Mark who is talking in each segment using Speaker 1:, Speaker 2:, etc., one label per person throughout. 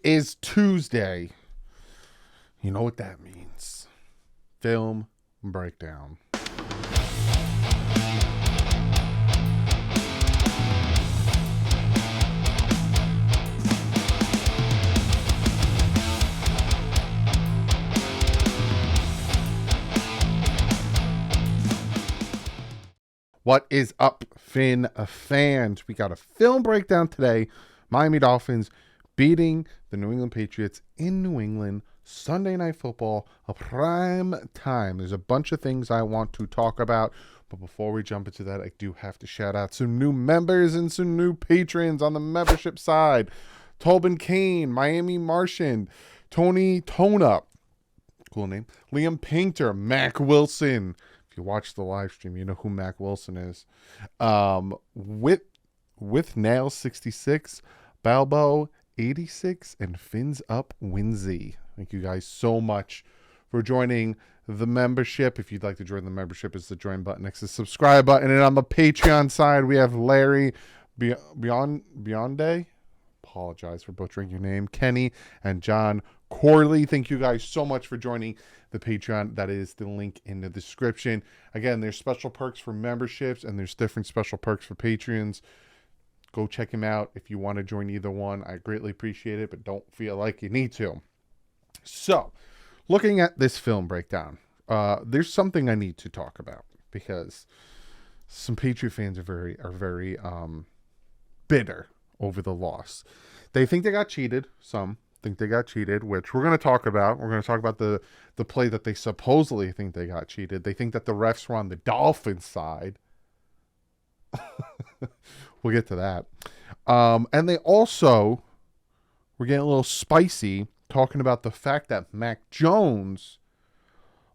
Speaker 1: is Tuesday. You know what that means. Film breakdown. What is up, Finn fans? We got a film breakdown today. Miami Dolphins beating the New England Patriots in New England. Sunday Night Football, a prime time. There's a bunch of things I want to talk about. But before we jump into that, I do have to shout out some new members and some new patrons on the membership side. Tobin Kane, Miami Martian, Tony Tona, cool name, Liam Painter, Mac Wilson. You watch the live stream, you know who Mac Wilson is. With Nails 66, Balbo 86, and Fins Up Winsy. Thank you guys so much for joining the membership. If you'd like to join the membership, it's the join button next to the subscribe button. And on the Patreon side, we have Larry Beyonde. Apologize for butchering your name. Kenny and John Corley. Thank you guys so much for joining the Patreon. That is the link in the description. Again, there's special perks for memberships and there's different special perks for Patreons. Go check them out if you want to join either one. I greatly appreciate it, but don't feel like you need to. So, looking at this film breakdown, there's something I need to talk about because some Patriot fans are very bitter over the loss. They think they got cheated. Some think they got cheated, which we're going to talk about. We're going to talk about the play that they supposedly think they got cheated. They think that the refs were on the Dolphins side. We'll get to that. And they also were getting a little spicy talking about the fact that Mac Jones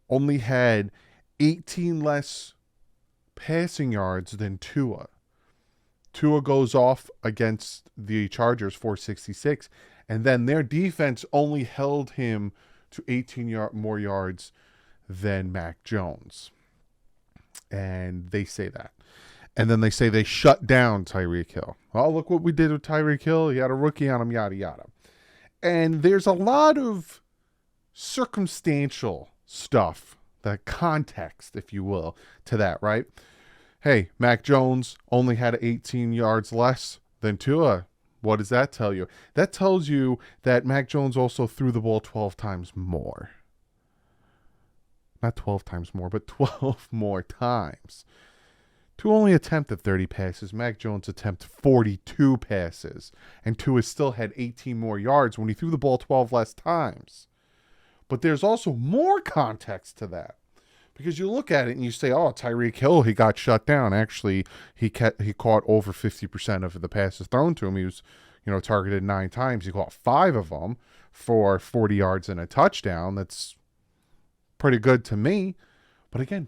Speaker 1: only had 18 less passing yards than Tua. Tua goes off against the Chargers 466, and then their defense only held him to 18 more yards than Mac Jones. And they say that. And then they say they shut down Tyreek Hill. Oh, look what we did with Tyreek Hill. He had a rookie on him, yada, yada. And there's a lot of circumstantial stuff, the context, if you will, to that, right? Hey, Mac Jones only had 18 yards less than Tua. What does that tell you? That tells you that Mac Jones also threw the ball 12 times more. Not 12 times more, but 12 more times. Tua only attempted 30 passes. Mac Jones attempted 42 passes. And Tua still had 18 more yards when he threw the ball 12 less times. But there's also more context to that. Because you look at it and you say, oh, Tyreek Hill, he got shut down. Actually, he caught over 50% of the passes thrown to him. He was, targeted 9 times. He caught 5 of them for 40 yards and a touchdown. That's pretty good to me. But again,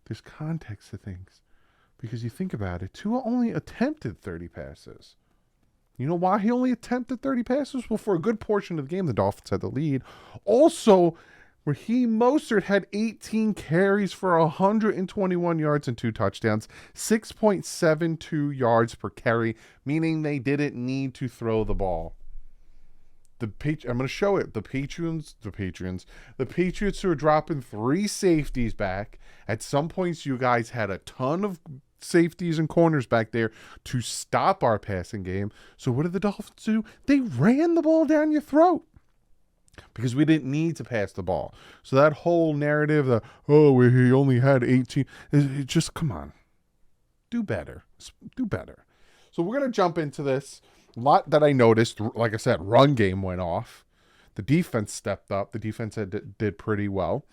Speaker 1: there's context to things. Because you think about it, Tua only attempted 30 passes. You know why he only attempted 30 passes? Well, for a good portion of the game, the Dolphins had the lead. Also, Mostert had 18 carries for 121 yards and 2 touchdowns, 6.72 yards per carry, meaning they didn't need to throw the ball. I'm going to show it. The Patriots who are dropping 3 safeties back. At some points, you guys had a ton of safeties and corners back there to stop our passing game. So what did the Dolphins do? They ran the ball down your throat. Because we didn't need to pass the ball. So that whole narrative that, he only had 18, just come on. Do better. Do better. So we're going to jump into this. A lot that I noticed, like I said, run game went off. The defense stepped up. The defense did pretty well.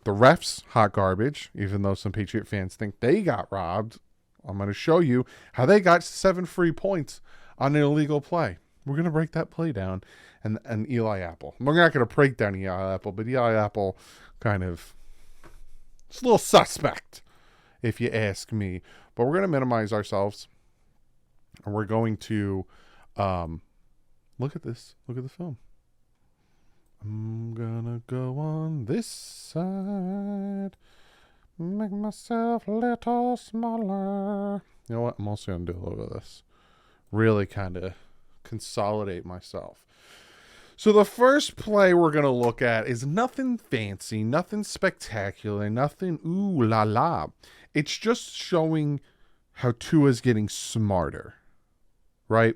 Speaker 1: The refs, hot garbage, even though some Patriot fans think they got robbed. I'm going to show you how they got 7 free points on an illegal play. We're going to break that play down. And Eli Apple. We're not going to break down Eli Apple, but Eli Apple it's a little suspect, if you ask me. But we're going to minimize ourselves. And we're going to look at this. Look at the film. I'm going to go on this side. Make myself a little smaller. You know what? I'm also going to do a little bit of this. Really kind of consolidate myself. So the first play we're going to look at is nothing fancy, nothing spectacular, nothing ooh la la. It's just showing how Tua's getting smarter, right?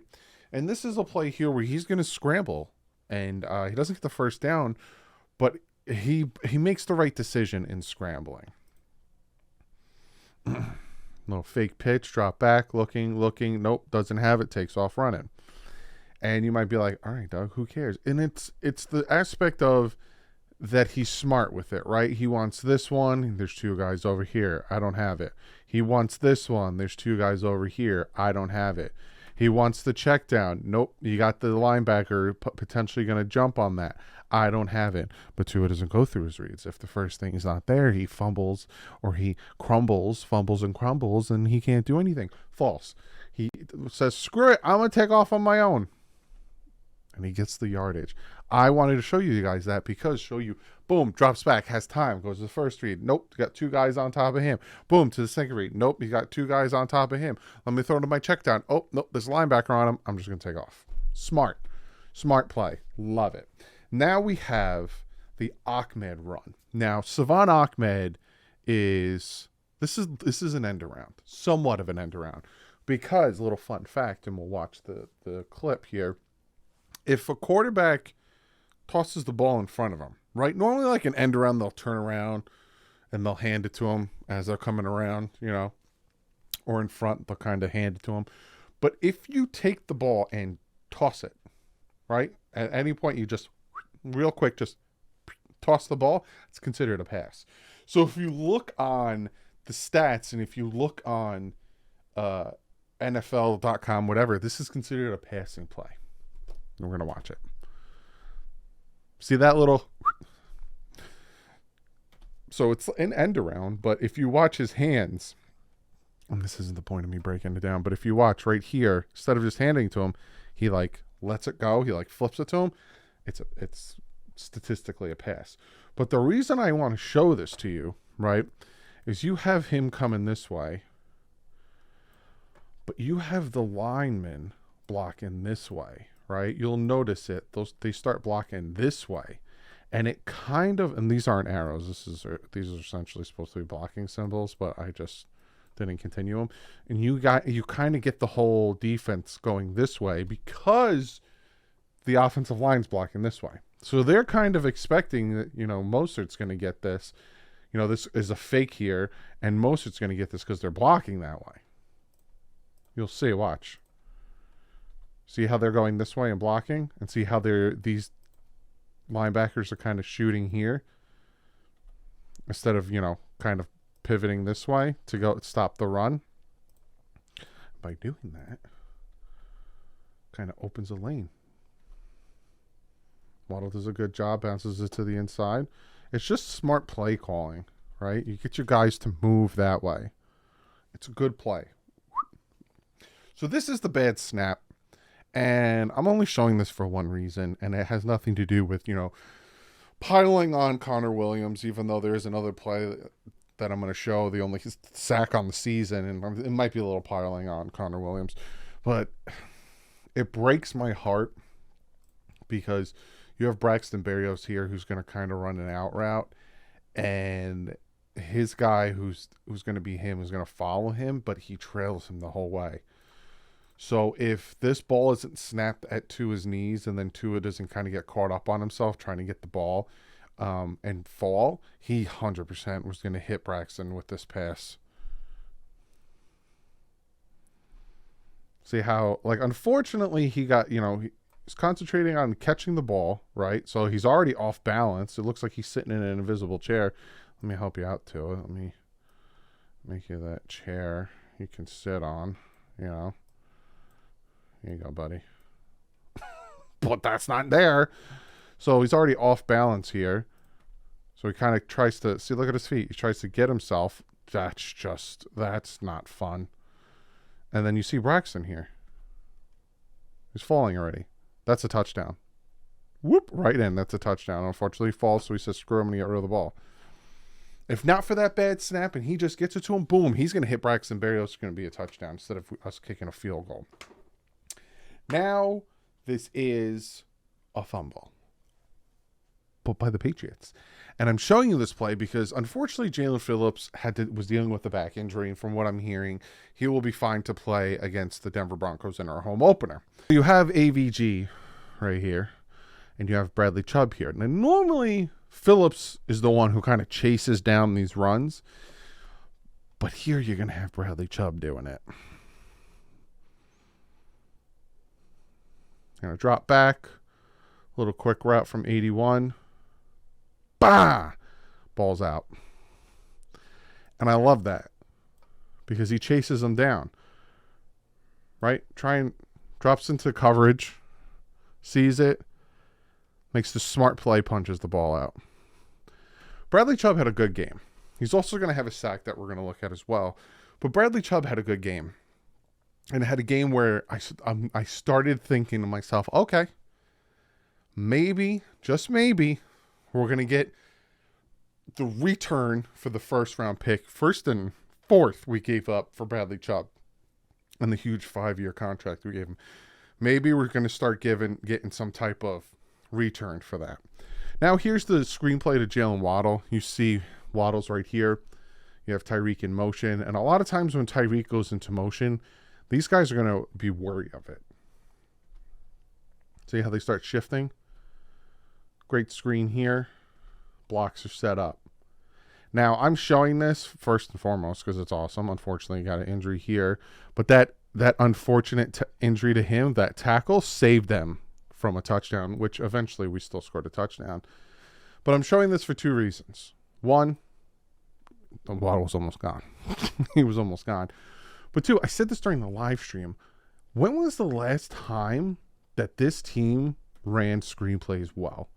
Speaker 1: And this is a play here where he's going to scramble, and he doesn't get the first down, but he makes the right decision in scrambling. Little fake pitch, drop back, looking, nope, doesn't have it, takes off running. And you might be like, all right, Doug, who cares? And it's the aspect of that he's smart with it, right? He wants this one. There's two guys over here. I don't have it. He wants this one. There's two guys over here. I don't have it. He wants the check down. Nope. You got the linebacker potentially going to jump on that. I don't have it. But Tua doesn't go through his reads. If the first thing is not there, he fumbles or he fumbles and crumbles, and he can't do anything. False. He says, screw it. I'm going to take off on my own. And he gets the yardage. I wanted to show you guys that because boom, drops back, has time, goes to the first read. Nope, got two guys on top of him. Boom, to the second read. Nope, he got two guys on top of him. Let me throw to my check down. Oh, nope, there's a linebacker on him. I'm just going to take off. Smart play. Love it. Now we have the Ahmed run. Now, Savon Ahmed this is an end around, somewhat of an end around, because, little fun fact, and we'll watch the clip here. If a quarterback tosses the ball in front of him, right? Normally, like an end around, they'll turn around and they'll hand it to him as they're coming around, or in front, they'll kind of hand it to him. But if you take the ball and toss it, right? At any point, you just real quick, just toss the ball, it's considered a pass. So if you look on the stats and if you look on NFL.com, whatever, this is considered a passing play. We're going to watch it. See that little... So it's an end around, but if you watch his hands, and this isn't the point of me breaking it down, but if you watch right here, instead of just handing it to him, he lets it go. He flips it to him. It's statistically a pass. But the reason I want to show this to you, right, is you have him coming this way, but you have the lineman blocking this way. Right, you'll notice it. They start blocking this way, and it kind of. And these aren't arrows. These are essentially supposed to be blocking symbols, but I just didn't continue them. And you kind of get the whole defense going this way because the offensive line's blocking this way. So they're kind of expecting that Mostert's going to get this. This is a fake here, and Mostert's going to get this because they're blocking that way. You'll see. Watch. See how they're going this way and blocking? And see how these linebackers are kind of shooting here instead of, kind of pivoting this way to go stop the run. By doing that, kind of opens a lane. Waddle does a good job, bounces it to the inside. It's just smart play calling, right? You get your guys to move that way. It's a good play. So this is the bad snap. And I'm only showing this for one reason, and it has nothing to do with, piling on Connor Williams, even though there is another play that I'm going to show, the only sack on the season, and it might be a little piling on Connor Williams. But it breaks my heart because you have Braxton Barrios here who's going to kind of run an out route, and his guy who's going to be him is going to follow him, but he trails him the whole way. So if this ball isn't snapped at Tua's knees and then Tua doesn't kind of get caught up on himself trying to get the ball and fall, he 100% was going to hit Braxton with this pass. See how, unfortunately he got, he's concentrating on catching the ball, right? So he's already off balance. It looks like he's sitting in an invisible chair. Let me help you out, Tua. Let me make you that chair you can sit on, Here you go, buddy. But that's not there. So he's already off balance here. So he kind of tries to... See, look at his feet. He tries to get himself. That's not fun. And then you see Braxton here. He's falling already. That's a touchdown. Whoop, right in. That's a touchdown. Unfortunately, he falls, so he says, screw him, and he got rid of the ball. If not for that bad snap and he just gets it to him, boom, he's going to hit Braxton Barrios. It's going to be a touchdown instead of us kicking a field goal. Now, this is a fumble. but by the Patriots. And I'm showing you this play because, unfortunately, Jalen Phillips was dealing with a back injury. And from what I'm hearing, he will be fine to play against the Denver Broncos in our home opener. You have AVG right here, and you have Bradley Chubb here. Now, normally, Phillips is the one who kind of chases down these runs. But here you're going to have Bradley Chubb doing it. Going to drop back. Little quick route from 81. Bah! Ball's out. And I love that. Because he chases him down. Right? Drops into coverage. Sees it. Makes the smart play, punches the ball out. Bradley Chubb had a good game. He's also going to have a sack that we're going to look at as well. But Bradley Chubb had a good game. And had a game where I started thinking to myself, okay, maybe, just maybe, we're going to get the return for the first round pick. First and fourth we gave up for Bradley Chubb. And the huge 5-year contract we gave him. Maybe we're going to start getting some type of return for that. Now here's the screenplay to Jalen Waddle. You see Waddle's right here. You have Tyreek in motion. And a lot of times when Tyreek goes into motion, these guys are going to be wary of it. See how they start shifting? Great screen here. Blocks are set up. Now, I'm showing this first and foremost because it's awesome. Unfortunately, he got an injury here. But that unfortunate injury to him, that tackle, saved them from a touchdown, which eventually we still scored a touchdown. But I'm showing this for 2 reasons. One, the Waddle was almost gone. He was almost gone. But 2, I said this during the live stream. When was the last time that this team ran screenplays well?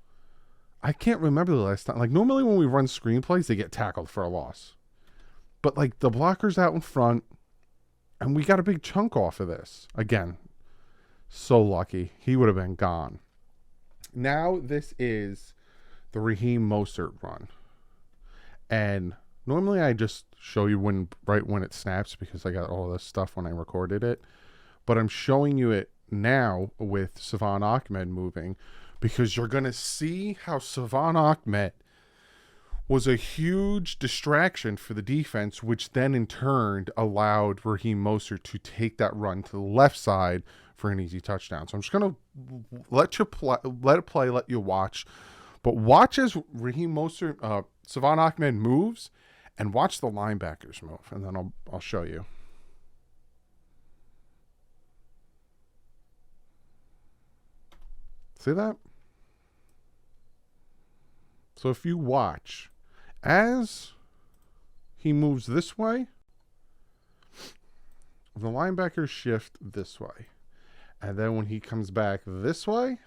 Speaker 1: I can't remember the last time. Like, normally when we run screenplays, they get tackled for a loss. But, like, the blocker's out in front, and we got a big chunk off of this. Again, so lucky. He would have been gone. Now, this is the Raheem Mostert run. And normally I just show you right when it snaps because I got all this stuff when I recorded it. But I'm showing you it now with Salvon Ahmed moving because you're going to see how Salvon Ahmed was a huge distraction for the defense, which then in turn allowed Raheem Mostert to take that run to the left side for an easy touchdown. So I'm just going to let it play, let you watch. But watch as Raheem Mostert, Salvon Ahmed moves, and watch the linebackers move, and then I'll show you. See that? So if you watch, as he moves this way, the linebackers shift this way. And then when he comes back this way,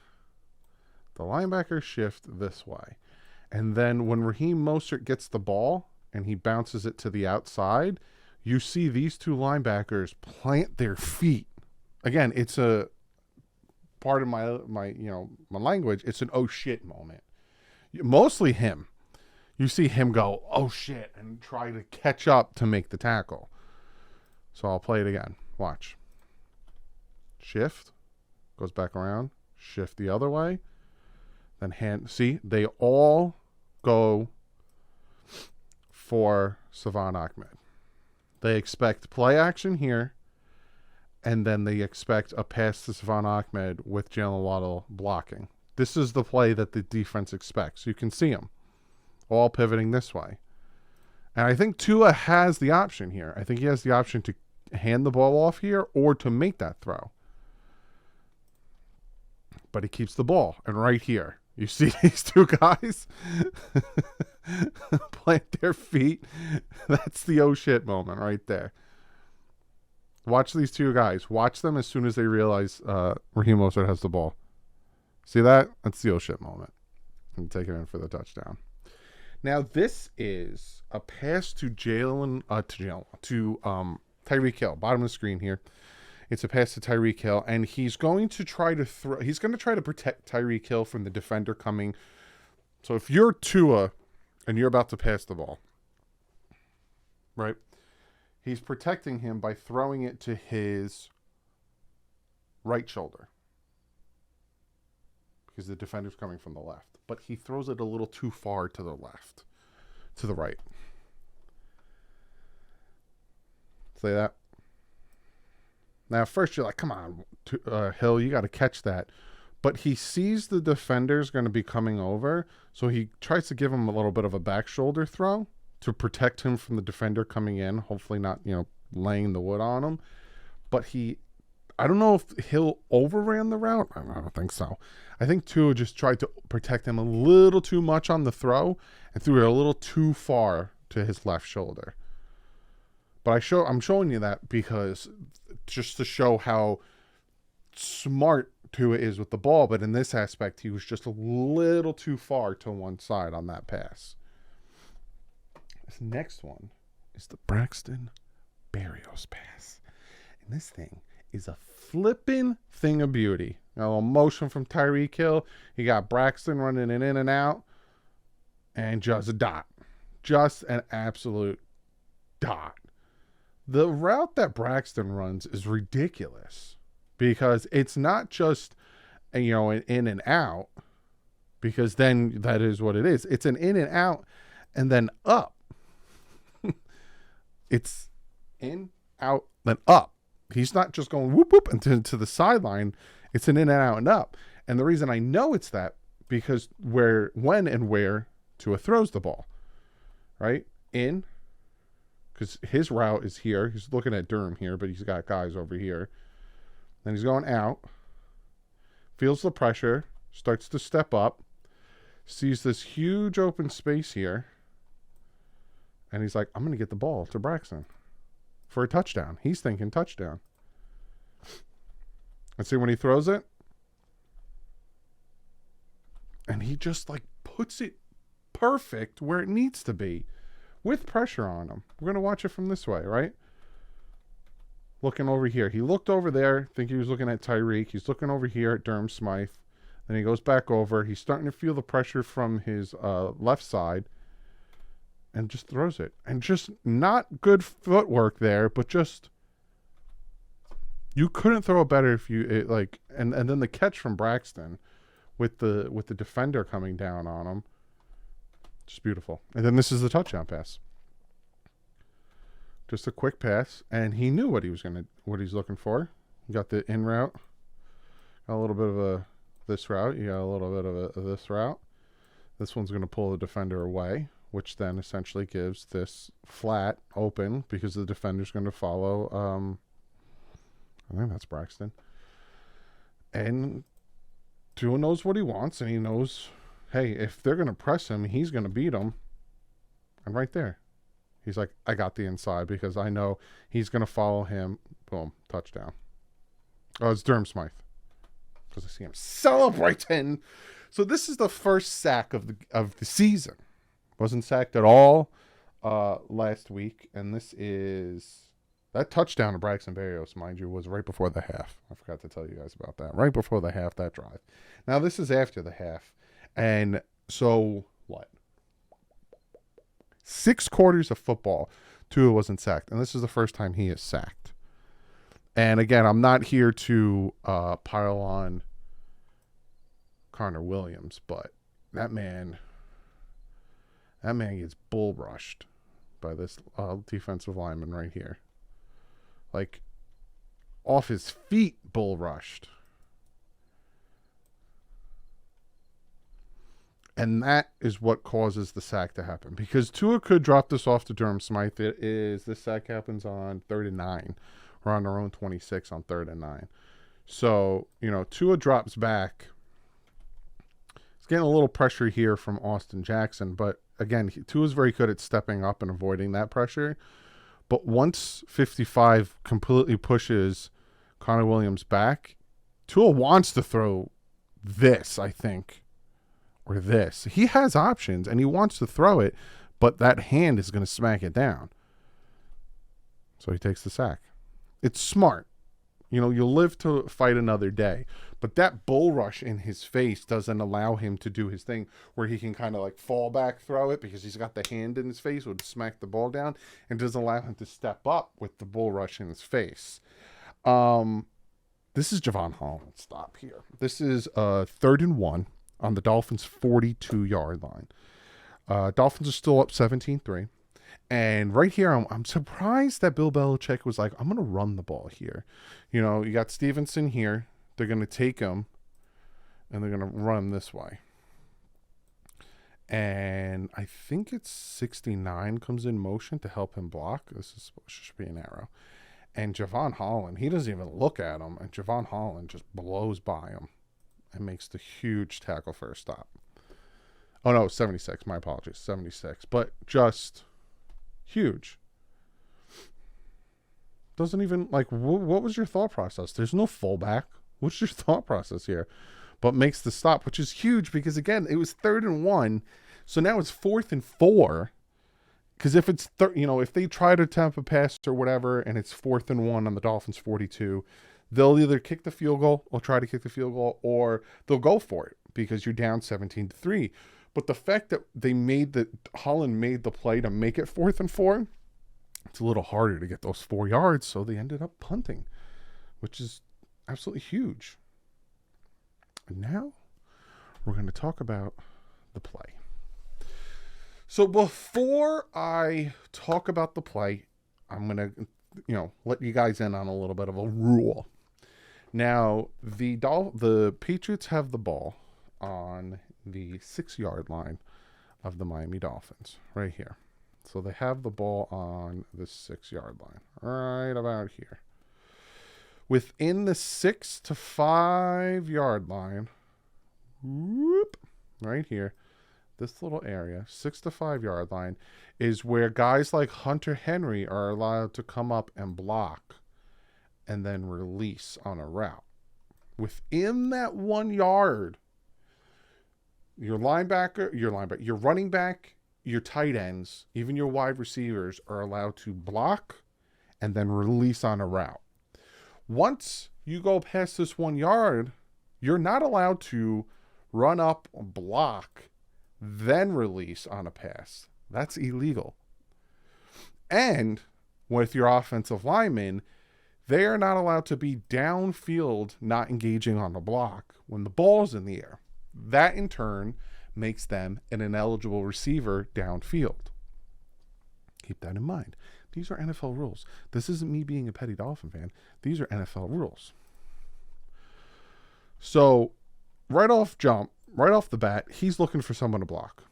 Speaker 1: the linebackers shift this way. And then when Raheem Mostert gets the ball and he bounces it to the outside, you see these 2 linebackers plant their feet. Again, it's a part of my language. It's an oh shit moment. Mostly him. You see him go, oh shit, and try to catch up to make the tackle. So I'll play it again. Watch. Shift. Goes back around. Shift the other way. Then see, they all go for Salvon Ahmed. They expect play action here, and then they expect a pass to Salvon Ahmed with Jalen Waddle blocking. This is the play that the defense expects. You can see them all pivoting this way. And I think Tua has the option here. I think he has the option to hand the ball off here or to make that throw. But he keeps the ball. And right here, you see these 2 guys plant their feet. That's the oh shit moment right there. Watch these 2 guys. Watch them as soon as they realize Raheem Mostert has the ball. See that? That's the oh shit moment. And take it in for the touchdown. Now this is a pass to Tyreek Hill. Bottom of the screen here. It's a pass to Tyreek Hill, and he's going to try to throw. He's going to try to protect Tyreek Hill from the defender coming. So if you're Tua and you're about to pass the ball, right? He's protecting him by throwing it to his right shoulder. because the defender's coming from the left. But he throws it a little too far to the left, to the right. Say that. Now, at first you're like, come on, Hill, you got to catch that. But he sees the defender's going to be coming over, so he tries to give him a little bit of a back shoulder throw to protect him from the defender coming in, hopefully not, laying the wood on him. But I don't know if Hill overran the route. I don't think so. I think Tua just tried to protect him a little too much on the throw and threw it a little too far to his left shoulder. But I'm showing you that because just to show how smart Tua is with the ball, but in this aspect, he was just a little too far to one side on that pass. This next one is the Braxton Barrios pass. And this thing is a flipping thing of beauty. A little motion from Tyreek Hill. You got Braxton running it in and out. And just a dot. Just an absolute dot. The route that Braxton runs is ridiculous because it's not just, an in and out, because then that is what it is. It's an in and out and then up. It's in, out, then up. He's not just going whoop, whoop, and to the sideline. It's an in and out and up. And the reason I know it's that, because when and where Tua throws the ball, right? In, because his route is here. He's looking at Durham here, but he's got guys over here. Then he's going out. Feels the pressure. Starts to step up. Sees this huge open space here. And he's like, I'm going to get the ball to Braxton for a touchdown. He's thinking touchdown. And see when he throws it. And he just puts it perfect where it needs to be. With pressure on him. We're going to watch it from this way, right? Looking over here. He looked over there. Think he was looking at Tyreek. He's looking over here at Durham Smythe. Then he goes back over. He's starting to feel the pressure from his left side. And just throws it. And just not good footwork there, but just... You couldn't throw it better if you... And then the catch from Braxton with the defender coming down on him. Just beautiful. And then this is the touchdown pass. Just a quick pass, and he knew what he's looking for. He got the in route, got a little bit of this route. You got a little bit of this route. This one's going to pull the defender away, which then essentially gives this flat open because the defender's going to follow. I think that's Braxton. And Tua knows what he wants, and he knows, hey, if they're going to press him, he's going to beat them. And right there, he's like, I got the inside because I know he's going to follow him. Boom, touchdown. Oh, it's Durham Smythe. Because I see him celebrating. So this is the first sack of the season. Wasn't sacked at all last week. And this is... That touchdown to Braxton Barrios, mind you, was right before the half. I forgot to tell you guys about that. Right before the half, that drive. Now, this is after the half. And so, what? 6 quarters of football, Tua wasn't sacked. And this is the first time he is sacked. And again, I'm not here to pile on Connor Williams, but that man gets bull rushed by this defensive lineman right here. Like, off his feet, bull rushed. And that is what causes the sack to happen. Because Tua could drop this off to Durham Smythe. This sack happens on 3rd and 9. We're on our own 26 on 3rd and 9. So, Tua drops back. He's getting a little pressure here from Austin Jackson. But, again, Tua's very good at stepping up and avoiding that pressure. But once 55 completely pushes Connor Williams back, Tua wants to throw this, I think. Or this. He has options, and he wants to throw it, but that hand is going to smack it down. So he takes the sack. It's smart. You'll live to fight another day. But that bull rush in his face doesn't allow him to do his thing where he can kind of fall back, throw it, because he's got the hand in his face, would smack the ball down, and doesn't allow him to step up with the bull rush in his face. This is Javon Holland. Stop here. This is 3rd and 1 on the Dolphins' 42-yard line. Dolphins are still up 17-3. And right here, I'm surprised that Bill Belichick was like, I'm going to run the ball here. You know, you got Stevenson here. They're going to take him, and they're going to run him this way. And I think it's 69 comes in motion to help him block. Should be an arrow. And Javon Holland, he doesn't even look at him. And Javon Holland just blows by him and makes the huge tackle for a stop. Oh, no, 76. My apologies. 76. But just huge. Doesn't even, like, what was your thought process? There's no fullback. What's your thought process here? But makes the stop, which is huge because, again, it was 3rd and 1. So now it's 4th and 4. Because if it's, if they try to attempt a pass or whatever, and it's 4th and 1 on the Dolphins 42, they'll either kick the field goal or try to kick the field goal, or they'll go for it because you're down 17-3. But the fact that Holland made the play to make it 4th and 4, it's a little harder to get those 4 yards. So they ended up punting, which is absolutely huge. And now we're going to talk about the play. So before I talk about the play, I'm going to, let you guys in on a little bit of a rule. Now, the Patriots have the ball on the 6-yard line of the Miami Dolphins, right here. So they have the ball on the 6-yard line, right about here. Within the 6 to 5 yard line, right here, this little area, 6 to 5 yard line, is where guys like Hunter Henry are allowed to come up and block and then release on a route. Within that 1 yard, your running back, your tight ends, even your wide receivers are allowed to block and then release on a route. Once you go past this 1 yard, you're not allowed to run up, block, then release on a pass. That's illegal. And with your offensive linemen, they are not allowed to be downfield, not engaging on the block when the ball's in the air. That in turn makes them an ineligible receiver downfield. Keep that in mind. These are NFL rules. This isn't me being a petty Dolphin fan. These are NFL rules. So right off the bat, he's looking for someone to block.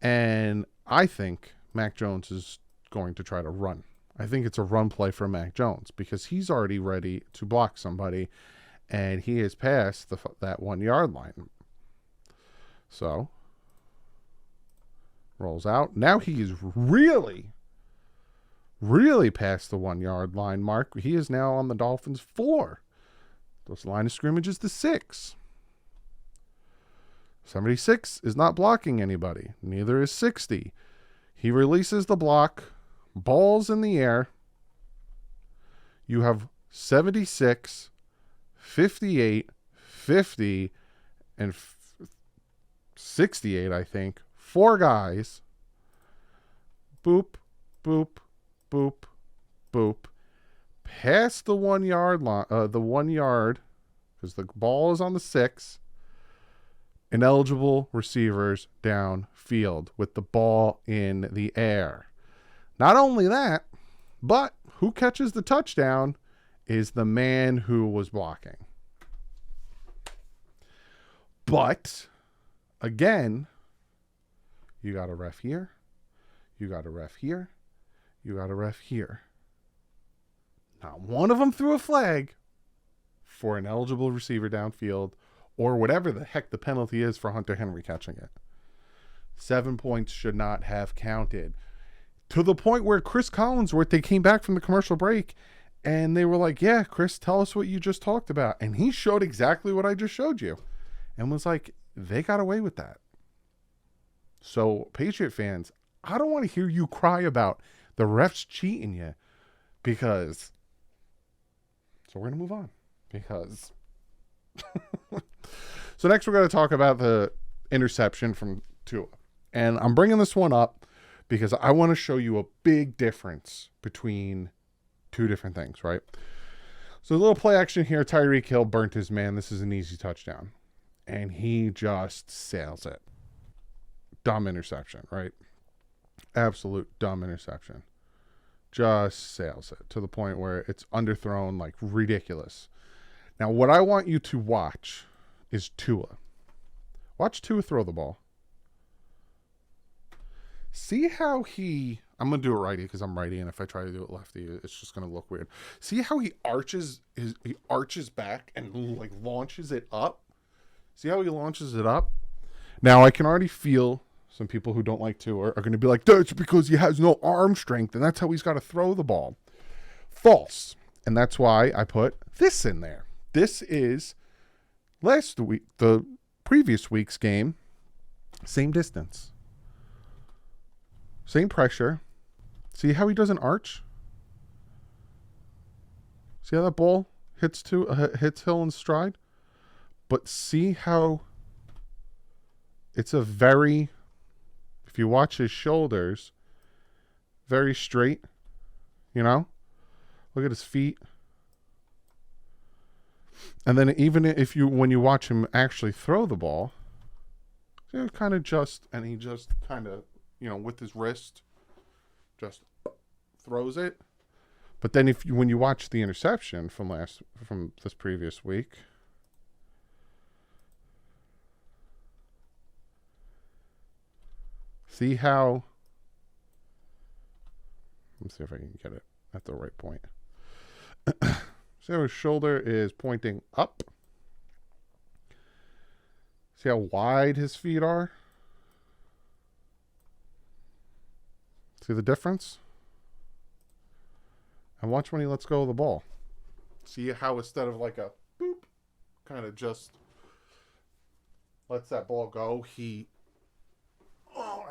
Speaker 1: And I think Mac Jones is going to try to run. I think it's a run play for Mac Jones because he's already ready to block somebody, and he has passed that 1 yard line. So rolls out. Now he is really past the 1 yard line mark. He is now on the Dolphins 4. This line of scrimmage is the 6. 76 is not blocking anybody. Neither is 60. He releases the block. Ball's in the air. You have 76, 58, 50, and 68, I think. 4 guys. Boop, boop, boop, boop. Past the 1 yard line, the 1 yard, because the ball is on the 6. Ineligible receivers downfield with the ball in the air. Not only that, but who catches the touchdown is the man who was blocking. But, again, you got a ref here, you got a ref here, you got a ref here. Not one of them threw a flag for an eligible receiver downfield or whatever the heck the penalty is for Hunter Henry catching it. 7 points should not have counted. To the point where Chris Collinsworth, they came back from the commercial break and they were like, yeah, Chris, tell us what you just talked about. And he showed exactly what I just showed you and was like, they got away with that. So, Patriot fans, I don't want to hear you cry about the refs cheating you because... So, we're going to move on because... So, next we're going to talk about the interception from Tua. And I'm bringing this one up because I want to show you a big difference between two different things, right? So a little play action here. Tyreek Hill burnt his man. This is an easy touchdown. And he just sails it. Dumb interception, right? Absolute dumb interception. Just sails it to the point where it's underthrown like ridiculous. Now, what I want you to watch is Tua. Watch Tua throw the ball. See how I'm going to do it righty because I'm righty, and if I try to do it lefty, it's just going to look weird. See how he arches back and like launches it up? See how he launches it up? Now, I can already feel some people who don't like Tua are going to be like, that's because he has no arm strength, and that's how he's got to throw the ball. False. And that's why I put this in there. This is the previous week's game. Same distance. Same pressure. See how he doesn't arch? See how that ball hits Hill in stride? But see how it's if you watch his shoulders, very straight, Look at his feet. And then even when you watch him actually throw the ball, he just kind of, with his wrist, just throws it. But then when you watch the interception from this previous week, see how, let's see if I can get it at the right point. See how his shoulder is pointing up? See how wide his feet are? See the difference? And watch when he lets go of the ball. See how instead of like a boop, kind of just lets that ball go,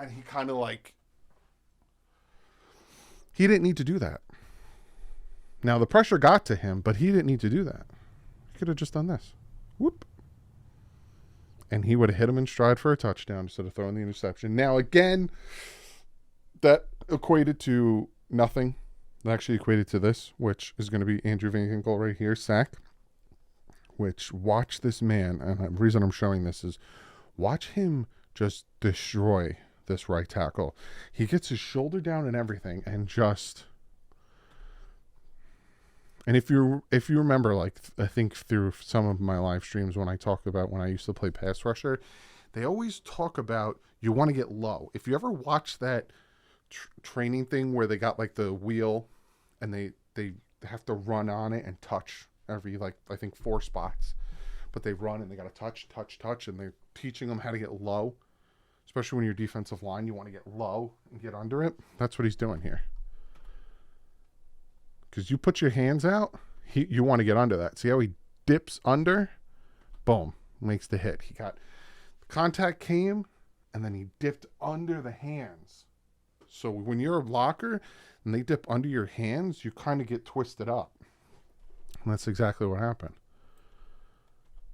Speaker 1: and he kind of like, he didn't need to do that. Now, the pressure got to him, but he didn't need to do that. He could have just done this. Whoop. And he would have hit him in stride for a touchdown instead of throwing the interception. Now, again, that equated to nothing. It actually equated to this, which is going to be Andrew Van Ginkel right here, sack. Which, watch this man, and the reason I'm showing this is watch him just destroy this right tackle. He gets his shoulder down and everything, and just... And if you remember, like, I think through some of my live streams when I talk about when I used to play pass rusher, they always talk about you want to get low. If you ever watch that training thing where they got like the wheel and they have to run on it and touch every, like, I think 4 spots, but they run and they got to touch, and they're teaching them how to get low, especially when you're defensive line, you want to get low and get under it. That's what he's doing here. Because you put your hands out, you want to get under that. See how he dips under? Boom. Makes the hit. He got contact came, and then he dipped under the hands. So when you're a blocker and they dip under your hands, you kind of get twisted up. And that's exactly what happened.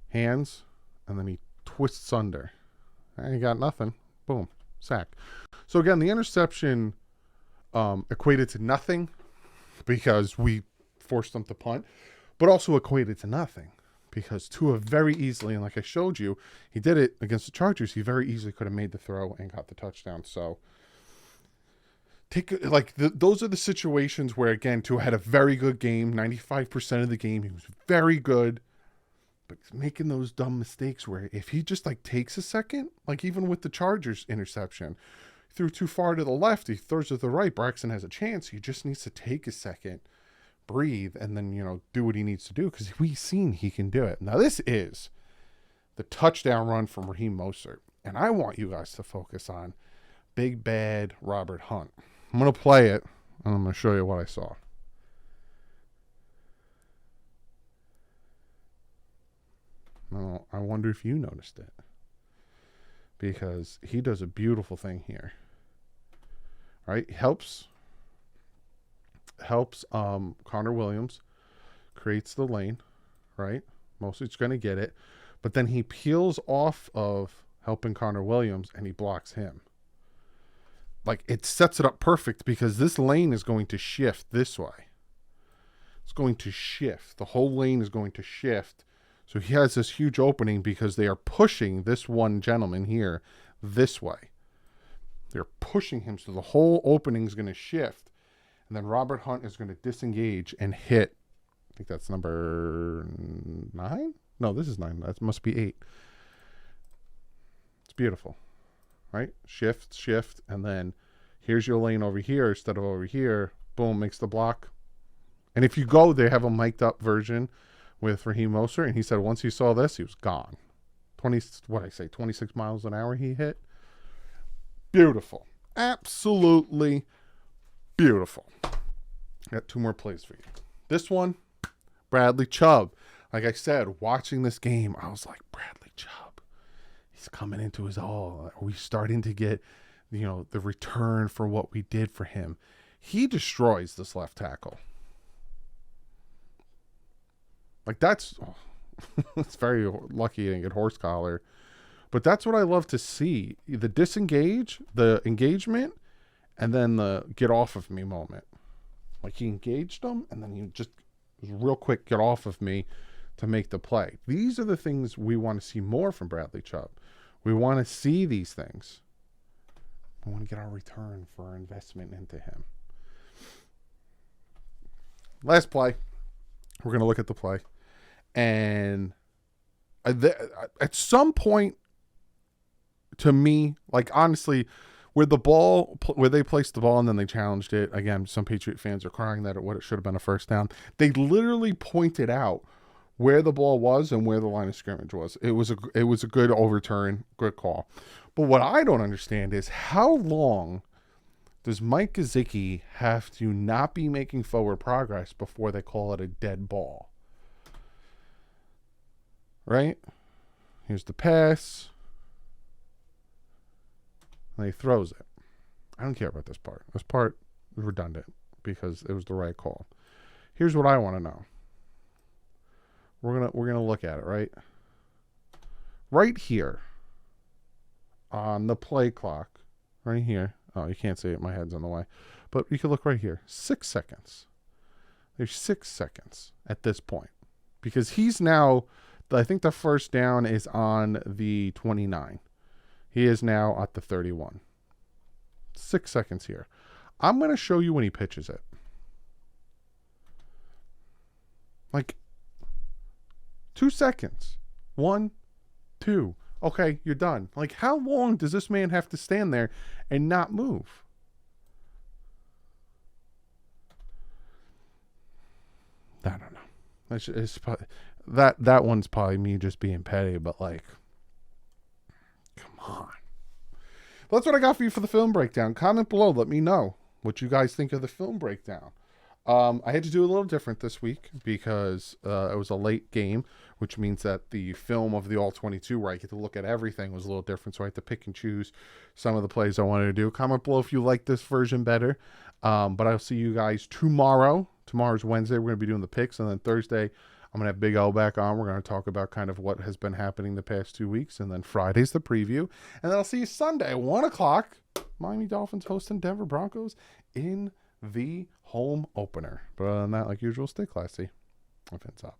Speaker 1: Hands, and then he twists under. And he got nothing. Boom. Sack. So again, the interception equated to nothing, because we forced them to punt, but also equated to nothing because Tua very easily, and like I showed you, he did it against the Chargers. He very easily could have made the throw and got the touchdown. So those are the situations where, again, Tua had a very good game, 95% of the game. He was very good, but making those dumb mistakes where if he just like takes a second, like even with the Chargers interception, threw too far to the left, he throws to the right, Braxton has a chance. He just needs to take a second, breathe, and then, do what he needs to do, because we've seen he can do it. Now, this is the touchdown run from Raheem Mostert, and I want you guys to focus on big bad Robert Hunt. I'm going to play it, and I'm going to show you what I saw. Now, I wonder if you noticed it, because he does a beautiful thing here. Right? Helps Connor Williams, creates the lane, right? Mostert's going to get it, but then he peels off of helping Connor Williams and he blocks him. Like, it sets it up perfect because this lane is going to shift this way. it's going to shift. The whole lane is going to shift. So he has this huge opening because they are pushing this one gentleman here this way. They're pushing him, so the whole opening is going to shift. And then Robert Hunt is going to disengage and hit. I think that's number 9? No, this is 9. That must be 8. It's beautiful, right? Shift, and then here's your lane over here instead of over here. Boom, makes the block. And if you go, they have a mic'd up version with Raheem Mostert, and he said once he saw this, he was gone. 26 miles an hour he hit. Beautiful. Absolutely beautiful. Got 2 more plays for you. This one, Bradley Chubb. Like I said, watching this game, I was like, Bradley Chubb, he's coming into his all. Are we starting to get, the return for what we did for him? He destroys this left tackle. Like it's very lucky he didn't get horse collar. But that's what I love to see. The disengage, the engagement, and then the get off of me moment. Like he engaged him, and then he just real quick get off of me to make the play. These are the things we want to see more from Bradley Chubb. We want to see these things. We want to get our return for our investment into him. Last play. We're going to look at the play. And at some point, to me, like honestly, where they placed the ball and then they challenged it. Again, some Patriot fans are crying that it should have been a first down. They literally pointed out where the ball was and where the line of scrimmage was. It was a good overturn, good call. But what I don't understand is how long does Mike Gesicki have to not be making forward progress before they call it a dead ball? Right? Here's the pass. And he throws it. I don't care about this part. This part is redundant because it was the right call. Here's what I want to know. We're gonna look at it, right? Right here on the play clock, right here. Oh, you can't see it. My head's on the way. But you can look right here. 6 seconds. There's 6 seconds at this point. Because he's now, I think the first down is on the 29. He is now at the 31. 6 seconds here. I'm going to show you when he pitches it. Like 2 seconds. 1, 2. Okay, you're done. Like, how long does this man have to stand there and not move? I don't know. It's probably, that one's probably me just being petty, but like, come on. That's what I got for you for the film breakdown. Comment below. Let me know what you guys think of the film breakdown. I had to do a little different this week because it was a late game, which means that the film of the All-22, where I get to look at everything, was a little different. So I had to pick and choose some of the plays I wanted to do. Comment below if you like this version better. But I'll see you guys tomorrow. Tomorrow's Wednesday. We're going to be doing the picks. And then Thursday, I'm going to have Big L back on. We're going to talk about kind of what has been happening the past 2 weeks. And then Friday's the preview. And then I'll see you Sunday, 1 o'clock. Miami Dolphins hosting Denver Broncos in the home opener. But other than that, like usual, stay classy. Offense up.